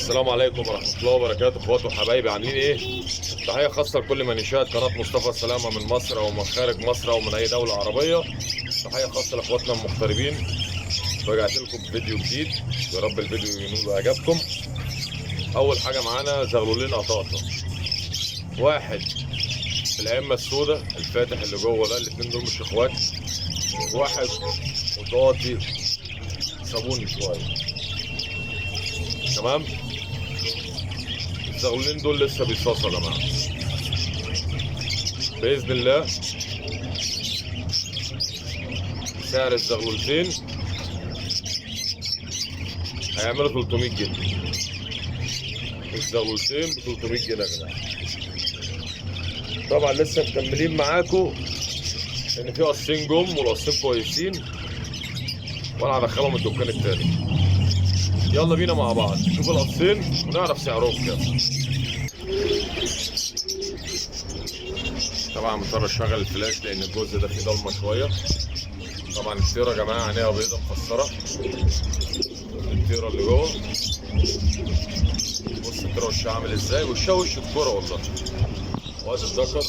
السلام عليكم ورحمة الله وبركاته، اخواتي وحبايبي، عاملين ايه؟ تحية خاصة لكل منشآت قناة مصطفى سلامة من مصر او من خارج مصر او من اي دولة عربية. تحية خاصة لاخواتنا المغتربين. رجعت لكم بفيديو جديد، يا رب الفيديو ينول اعجابكم. اول حاجة معانا زغلولين قطاطة، واحد في الائمة السوداء الفاتح اللي جوه ده، الاتنين دول مش اخوات. واحد قطاطي صابوني شوية، تمام. الزغلولين دول لسه بيصاصوا يا جماعه، باذن الله. سعر الزغلولتين هيعملوا 300 جنيه. الزغلولتين ب 300 جنيه يا جماعه. طبعا لسه مكملين معاكم ان في قصين جم والقصين كويسين، وانا هدخلهم الدكان التاني. يلا بينا مع بعض نشوف القصين ونعرف سعرهم كام. طبعا مضطر اشغل الفلاش لان الجزء ده فيه ضلمه شويه. طبعا التيره يا جماعه عينيها بيضه مكسره، التيره اللي جوه. بص التيره وشها عامل ازاي، وشها وش الكوره والله. وادي الذكر،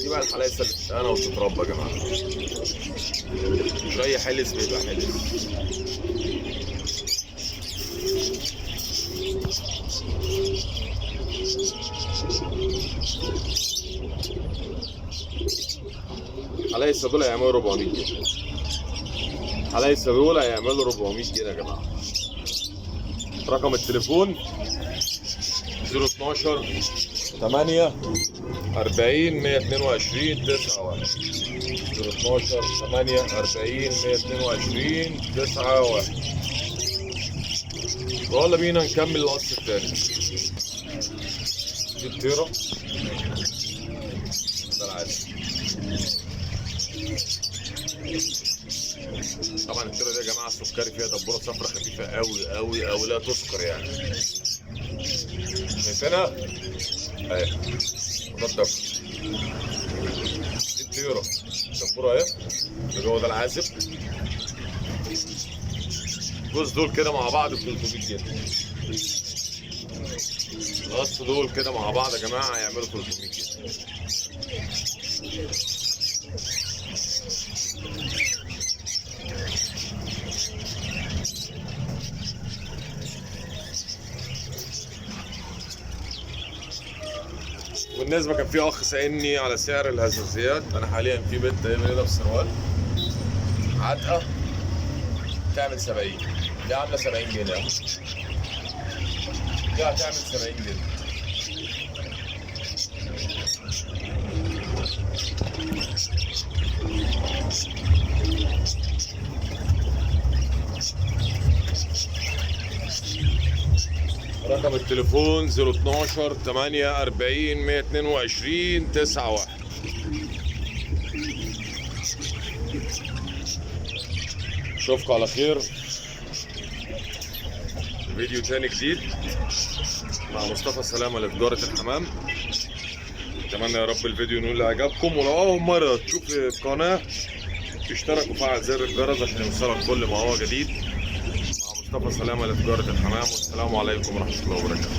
دي بقى الحلايسه اللي بتتقنى وتتربى يا جماعه. مش اي حلس بيبقى حلس. حلايسه دول هيعملوا 400 جنيه. حلايسه دول هيعملوا 400 جنيه يا جماعه. رقم التليفون 012 8 40 122 91. 012 8 40 122 91. ويلا بينا نكمل القص التاني. دي الطيرة، ده العادي. طبعا الطيرة دي يا جماعة السكري فيها دبورة صفرا خفيفة قوي قوي قوي، لا تذكر يعني. شايفينها؟ اهي، ده الدبر. دي الطيرة دبورة اهي، اللي جوه ده العازب. الجوز دول كده مع بعض ب 300 جنيه. القص دول كده مع بعض يا جماعة هيعملوا 300 جنيه. بالنسبة كان في اخ سألني على سعر الهزازيات. انا حاليا في بنت بيضة بسروال عتقة تعمل 70، دي عاملة 70 جنيه. دي هتعمل 70 جنيه. رقم التليفون 012 8 40 122 91. اشوفكم على خير فيديو تاني جديد مع مصطفى سلامة لتجارة الحمام. اتمنى يا رب الفيديو ينول اعجابكم، ولو اول مرة تشوف القناة اشترك وفعل زر الجرس عشان يوصلك كل ما هو جديد. مع مصطفى سلامة لتجارة الحمام، والسلام عليكم ورحمة الله وبركاته.